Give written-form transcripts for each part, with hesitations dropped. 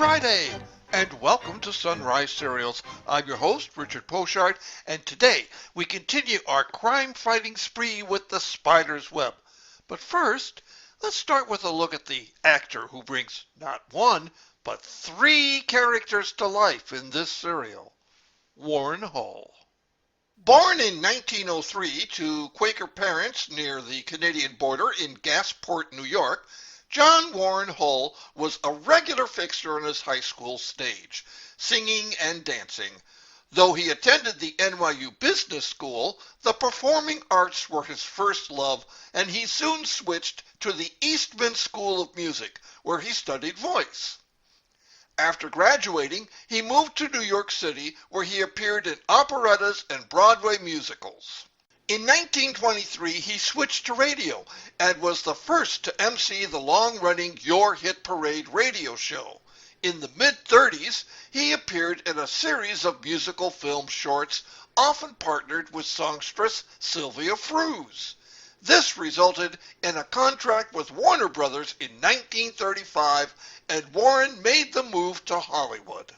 Friday, and welcome to Sunrise Serials. I'm your host, Richard Pochard, and today we continue our crime-fighting spree with The Spider's Web. But first, let's start with a look at the actor who brings not one, but three characters to life in this serial, Warren Hull. Born in 1903 to Quaker parents near the Canadian border in Gasport, New York, John Warren Hull was a regular fixture on his high school stage, singing and dancing. Though he attended the NYU Business School, the performing arts were his first love, and he soon switched to the Eastman School of Music, where he studied voice. After graduating, he moved to New York City, where he appeared in operettas and Broadway musicals. In 1923, he switched to radio and was the first to MC the long-running Your Hit Parade radio show. In the mid-30s, he appeared in a series of musical film shorts, often partnered with songstress Sylvia Froose. This resulted in a contract with Warner Brothers in 1935, and Warren made the move to Hollywood.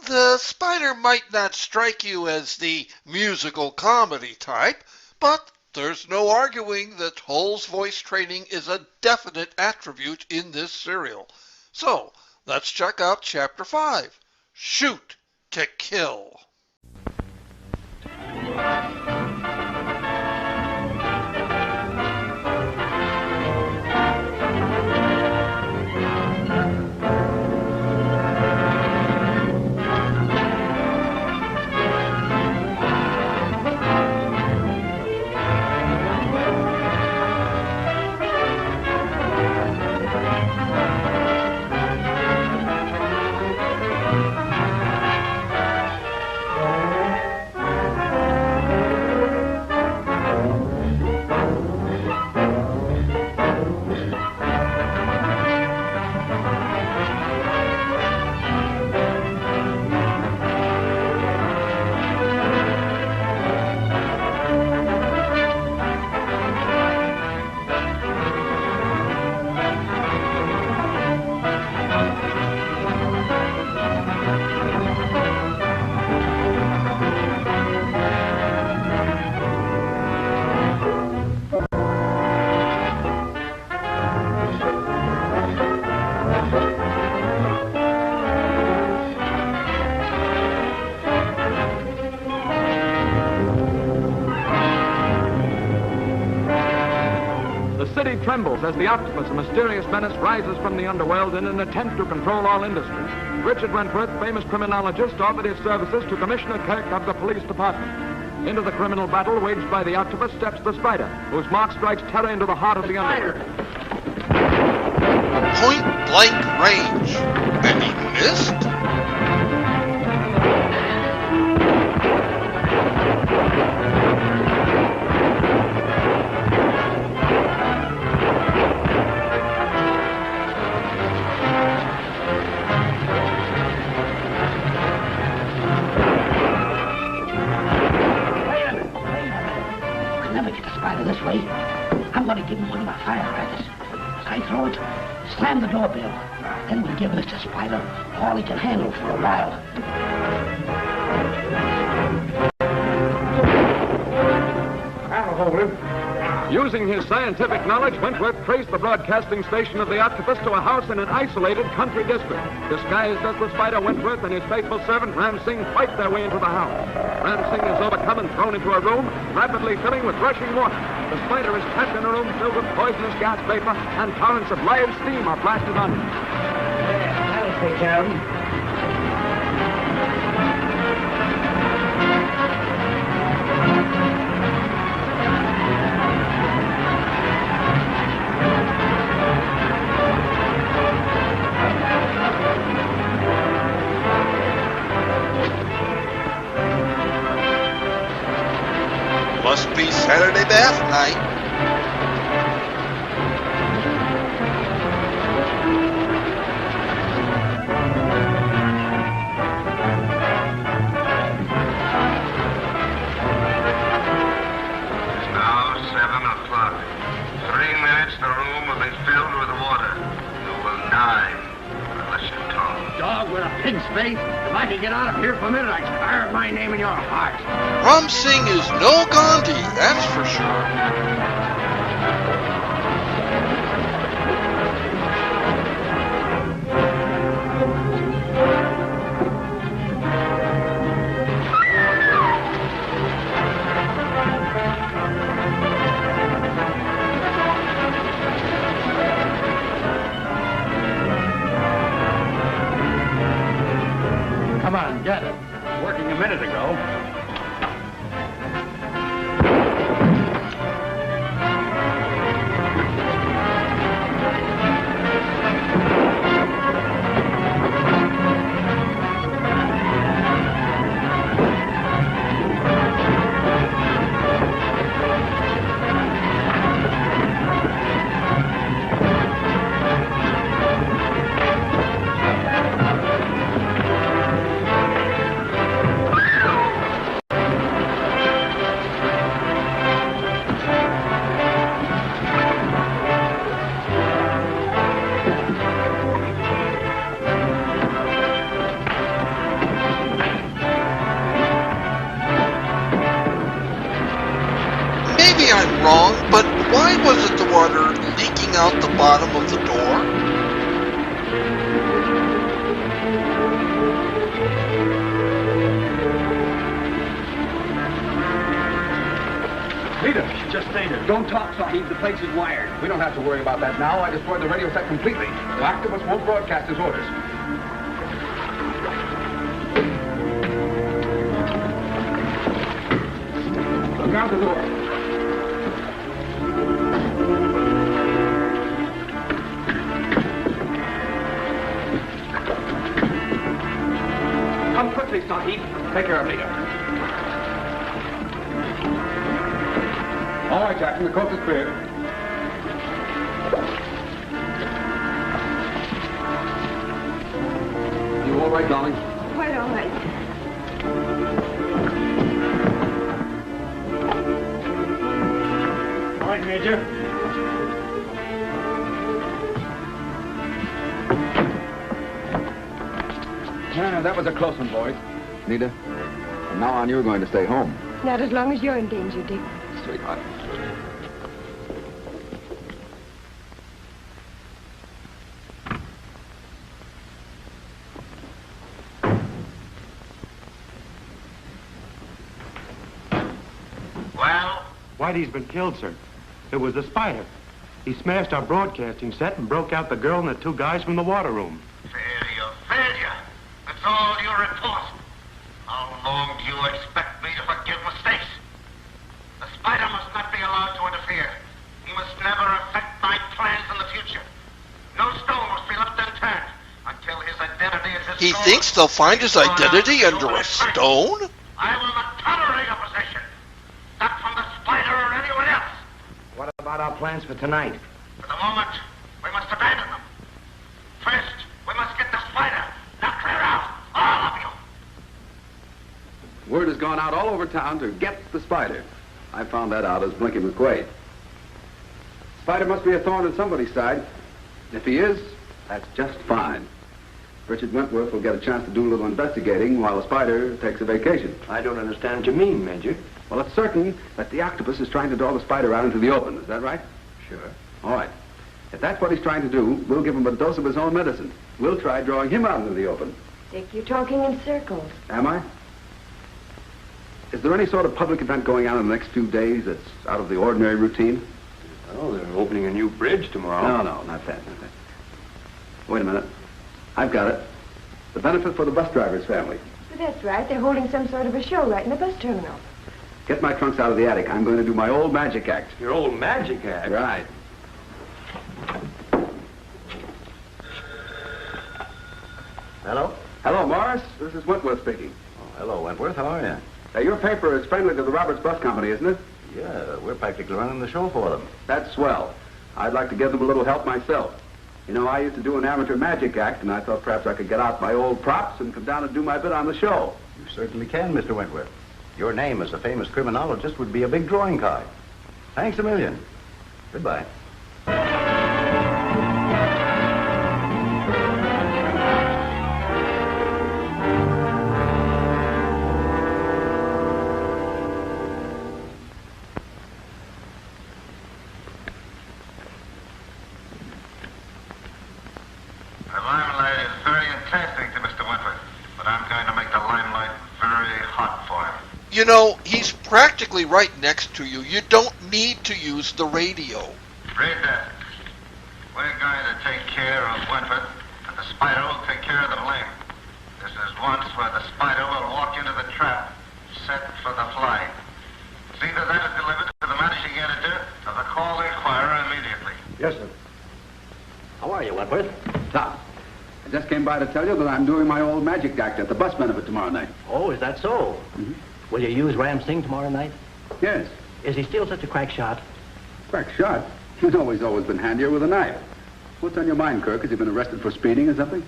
The Spider might not strike you as the musical comedy type, but there's no arguing that Hull's voice training is a definite attribute in this serial. So, let's check out Chapter 5, Shoot to Kill. Trembles as the octopus, a mysterious menace, rises from the underworld in an attempt to control all industries. Richard Wentworth, famous criminologist, offered his services to Commissioner Kirk of the police department. Into the criminal battle waged by the octopus steps the Spider, whose mark strikes terror into the heart of the underworld. Point-blank range. And he missed? This way, I'm going to give him one of my firecrackers. As I throw it, slam the doorbell. Then we'll give Mr. Spider all he can handle for a while. I'll hold him. Using his scientific knowledge, Wentworth traced the broadcasting station of the octopus to a house in an isolated country district. Disguised as the Spider, Wentworth and his faithful servant, Ram Singh, fight their way into the house. Ram Singh is overcome and thrown into a room, rapidly filling with rushing water. The Spider is trapped in a room filled with poisonous gas vapor, and torrents of live steam are blasted on him. That'll take care of him. Must be Saturday bath night. It's now 7 o'clock. 3 minutes, the room will be filled with water. You will die unless you talk. out of here for a minute, I carve my name in your heart. Ram Singh is no Gandhi, that's for sure. Come on, get it. Working a minute ago. Maybe I'm wrong, but why wasn't the water leaking out the bottom of the door? Peter, just stay there. Don't talk, Sahib. The place is wired. We don't have to worry about that now. I destroyed the radio set completely. The octopus won't broadcast his orders. Look out the door. Come quickly, Sahib. Take care of Nita. All right, Jackson, the coast is clear. You all right, darling? Quite all right. All right, Major. That was a close one, boys. Nita, from now on, you're going to stay home. Not as long as you're in danger, Dick. Sweetheart. Well, Whitey's been killed, sir. It was the spider. He smashed our broadcasting set and broke out the girl and the two guys from the water room. failure, failure. That's all you report. How long do you expect me to forgive mistakes? The spider must not be allowed to interfere. He must never affect my plans in the future. No stone must be left unturned until his identity is He disclosed. thinks they'll find his identity under a stone? I will not tolerate opposition. Not from the spider or anyone else. What about our plans for tonight? For the moment, we must abandon them. First, we must get the spider. Now clear out, all of you. Word has gone out all over town to get the spider. I found that out as Blinky McQuaid. Spider must be a thorn in somebody's side. If he is, that's just fine. Richard Wentworth will get a chance to do a little investigating while the spider takes a vacation. I don't understand what you mean, Major. Well, it's certain that the octopus is trying to draw the spider out into the open. Is that right? Sure. All right. If that's what he's trying to do, we'll give him a dose of his own medicine. We'll try drawing him out into the open. Dick, you're talking in circles. Am I? Is there any sort of public event going on in the next few days that's out of the ordinary routine? Oh, they're opening a new bridge tomorrow. No, not that. Wait a minute. I've got it. The benefit for the bus driver's family. But that's right. They're holding some sort of a show right in the bus terminal. Get my trunks out of the attic. I'm going to do my old magic act. Your old magic act. Right. Hello? Hello, Morris. This is Wentworth speaking. Oh, hello, Wentworth. How are you? Your paper is friendly to the Roberts Bus Company, isn't it? Yeah, we're practically running the show for them. That's swell. I'd like to give them a little help myself. You know, I used to do an amateur magic act, and I thought perhaps I could get out my old props and come down and do my bit on the show. You certainly can, Mr. Wentworth. Your name as a famous criminologist would be a big drawing card. Thanks a million. Goodbye. hot for him. You know, he's practically right next to you. You don't need to use the radio. Read that. We're going to take care of Wentworth, and the Spider will take care of the blame. This is once where the Spider will walk into the trap, set for the fly. See that that is delivered to the managing editor of the Call Inquirer immediately. Yes, sir. How are you, Wentworth? Top. I just came by to tell you that I'm doing my old magic act at the bus benefit tomorrow night. Oh, is that so? Mm-hmm. Will you use Ram Singh tomorrow night? Yes. Is he still such a crack shot? Crack shot? You know he's always been handier with a knife. What's on your mind, Kirk? Has he been arrested for speeding or something?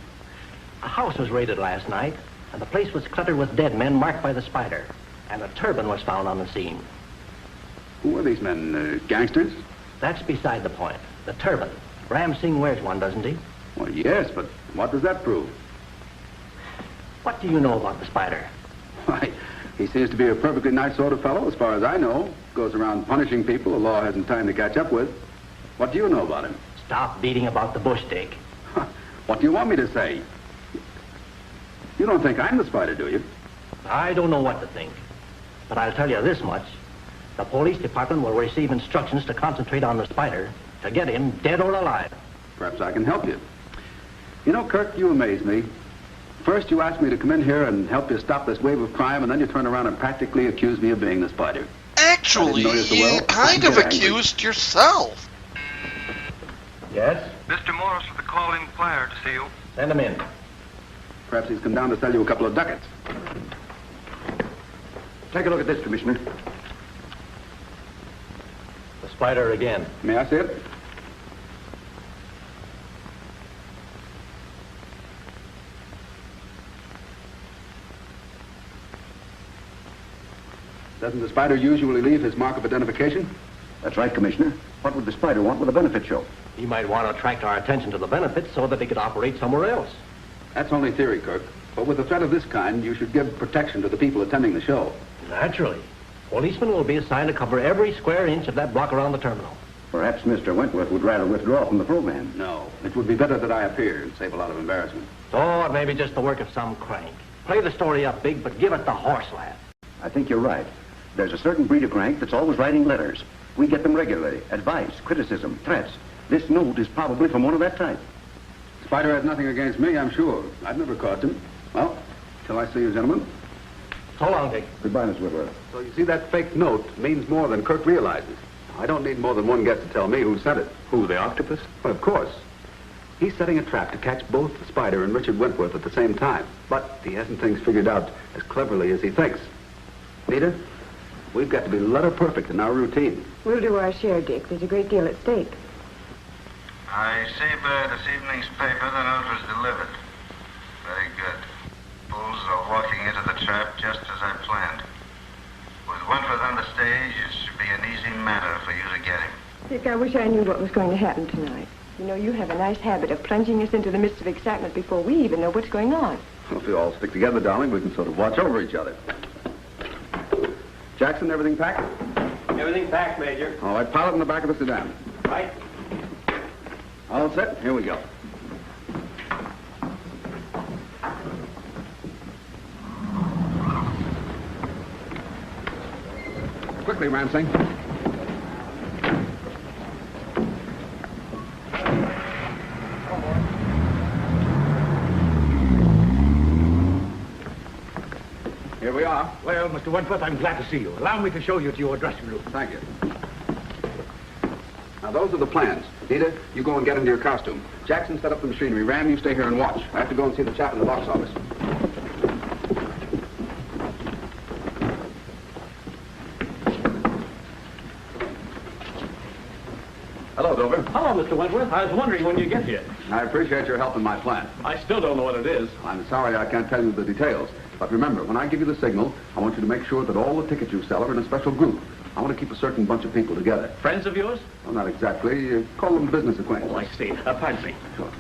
A house was raided last night, and the place was cluttered with dead men marked by the Spider. And a turban was found on the scene. Who are these men? Gangsters? That's beside the point. The turban. Ram Singh wears one, doesn't he? Well, yes, but what does that prove? What do you know about the Spider? Why, he seems to be a perfectly nice sort of fellow, as far as I know. Goes around punishing people the law hasn't time to catch up with. What do you know about him? Stop beating about the bush, Dick. What do you want me to say? You don't think I'm the Spider, do you? I don't know what to think. But I'll tell you this much. The police department will receive instructions to concentrate on the Spider to get him dead or alive. Perhaps I can help you. You know, Kirk, you amaze me. First, you asked me to come in here and help you stop this wave of crime, and then you turn around and practically accuse me of being the Spider. Actually, you kind of accused yourself. Yes? Mr. Morris with the Call Inquirer to see you. Send him in. Perhaps he's come down to sell you a couple of ducats. Take a look at this, Commissioner. The Spider again. May I see it? Doesn't the Spider usually leave his mark of identification? That's right, Commissioner. What would the Spider want with a benefit show? He might want to attract our attention to the benefits so that he could operate somewhere else. That's only theory, Kirk. But with a threat of this kind, you should give protection to the people attending the show. Naturally. Policemen will be assigned to cover every square inch of that block around the terminal. Perhaps Mr. Wentworth would rather withdraw from the program. No. It would be better that I appear and save a lot of embarrassment. Oh, it may be just the work of some crank. Play the story up big, but give it the horse laugh. I think you're right. There's a certain breed of crank that's always writing letters. We get them regularly. Advice, criticism, threats. This note is probably from one of that type. Spider has nothing against me, I'm sure. I've never caused him. Well, till I see you, gentlemen. So long, Dick. Goodbye, Mr. Whitworth. So you see, that fake note means more than Kirk realizes. I don't need more than one guess to tell me who sent it. Who, the octopus? Well, of course. He's setting a trap to catch both the Spider and Richard Wentworth at the same time. But he hasn't things figured out as cleverly as he thinks. Nita, we've got to be letter perfect in our routine. We'll do our share, Dick. There's a great deal at stake. I see by this evening's paper the note was delivered. Very good. Bulls are walking into the trap just as I planned. With Wentworth on the stage, it should be an easy matter for you to get him. Dick, I wish I knew what was going to happen tonight. You know, you have a nice habit of plunging us into the midst of excitement before we even know what's going on. Well, if we all stick together, darling, we can sort of watch over each other. Jackson, everything packed? Everything packed, Major. All right, pilot in the back of the sedan. Right. All set? Here we go. Quickly, Ramsing. Here we are. Well, Mr. Wentworth, I'm glad to see you. Allow me to show you to your dressing room. Thank you. Now, those are the plans. Nita, you go and get into your costume. Jackson, set up the machinery. Ram, you stay here and watch. I have to go and see the chap in the box office. Hello, Dover. Hello, Mr. Wentworth. I was wondering when you get here. I appreciate your help in my plan. I still don't know what it is. I'm sorry I can't tell you the details. But remember, when I give you the signal, I want you to make sure that all the tickets you sell are in a special group. I want to keep a certain bunch of people together. Friends of yours? Well, not exactly. Call them business acquaintances. Oh, I see. Pardon me. Sure.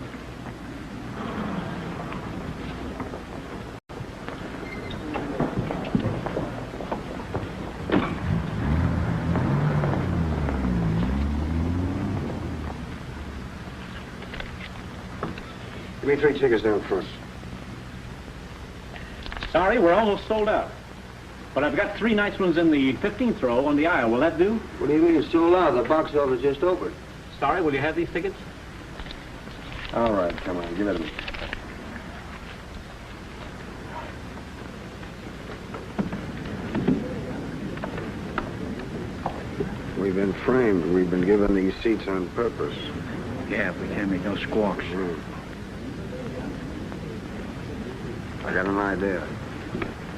Give me 3 tickets down front. Sorry, we're almost sold out. But I've got 3 nice ones in the 15th row on the aisle. Will that do? What do you mean it's too loud? The box office just opened. Sorry, will you have these tickets? All right, come on, give it to me. We've been framed. We've been given these seats on purpose. Yeah, we can't make no squawks. I got an idea.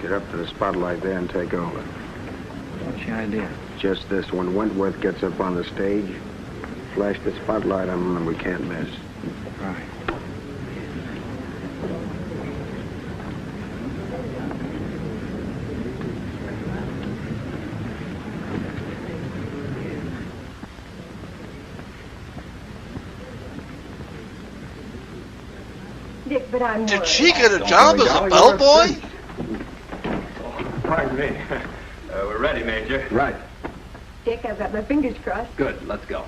Get up to the spotlight there and take over. What's your idea? Just this. When Wentworth gets up on the stage, flash the spotlight on him and we can't miss. Right. Dick, but I'm Did worried. she get a job as a bellboy? Pardon me. We're ready, Major. Right. Dick, I've got my fingers crossed. Good, let's go.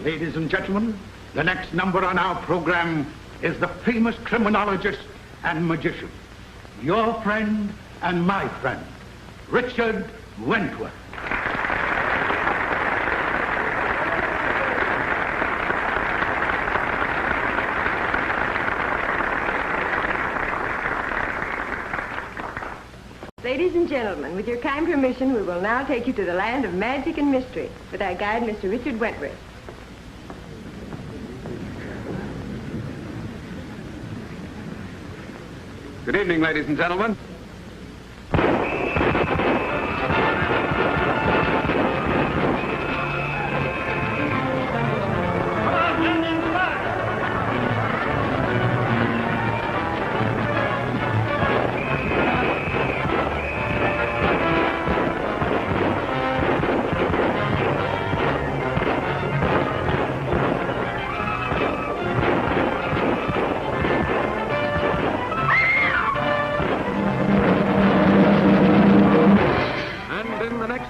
Ladies and gentlemen, the next number on our program is the famous criminologist and magician, your friend and my friend, Richard Wentworth. Ladies and gentlemen, with your kind permission, we will now take you to the land of magic and mystery with our guide, Mr. Richard Wentworth. Good evening, ladies and gentlemen.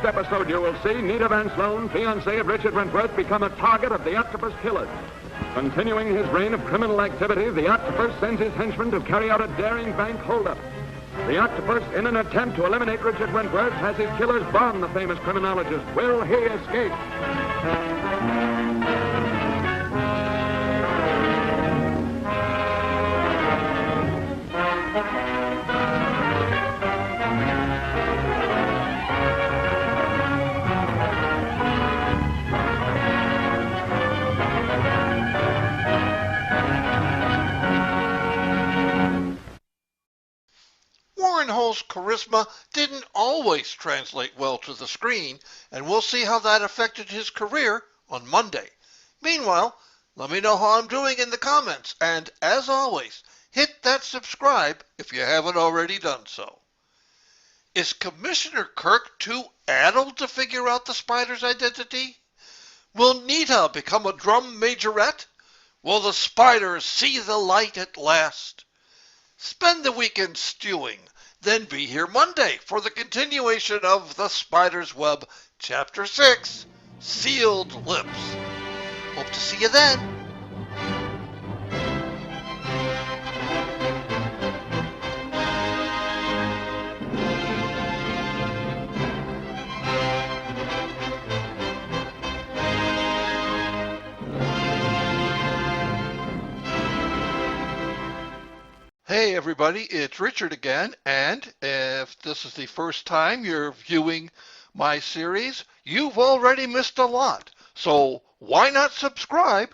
Episode, you will see Nita Van Sloan, fiancée of Richard Wentworth, become a target of the Octopus Killers. Continuing his reign of criminal activity, the Octopus sends his henchmen to carry out a daring bank holdup. The Octopus, in an attempt to eliminate Richard Wentworth, has his killers bomb the famous criminologist. Will he escape? Warrenholz's charisma didn't always translate well to the screen, and we'll see how that affected his career on Monday. Meanwhile, let me know how I'm doing in the comments, and as always, hit that subscribe if you haven't already done so. Is Commissioner Kirk too addled to figure out the spider's identity? Will Nita become a drum majorette? Will the spider see the light at last? Spend the weekend stewing, then be here Monday for the continuation of The Spider's Web, Chapter 6, Sealed Lips. Hope to see you then. Hey everybody, it's Richard again, and if this is the first time you're viewing my series, you've already missed a lot. So why not subscribe?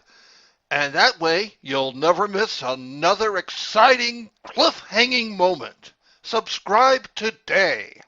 And that way you'll never miss another exciting cliffhanging moment. Subscribe today.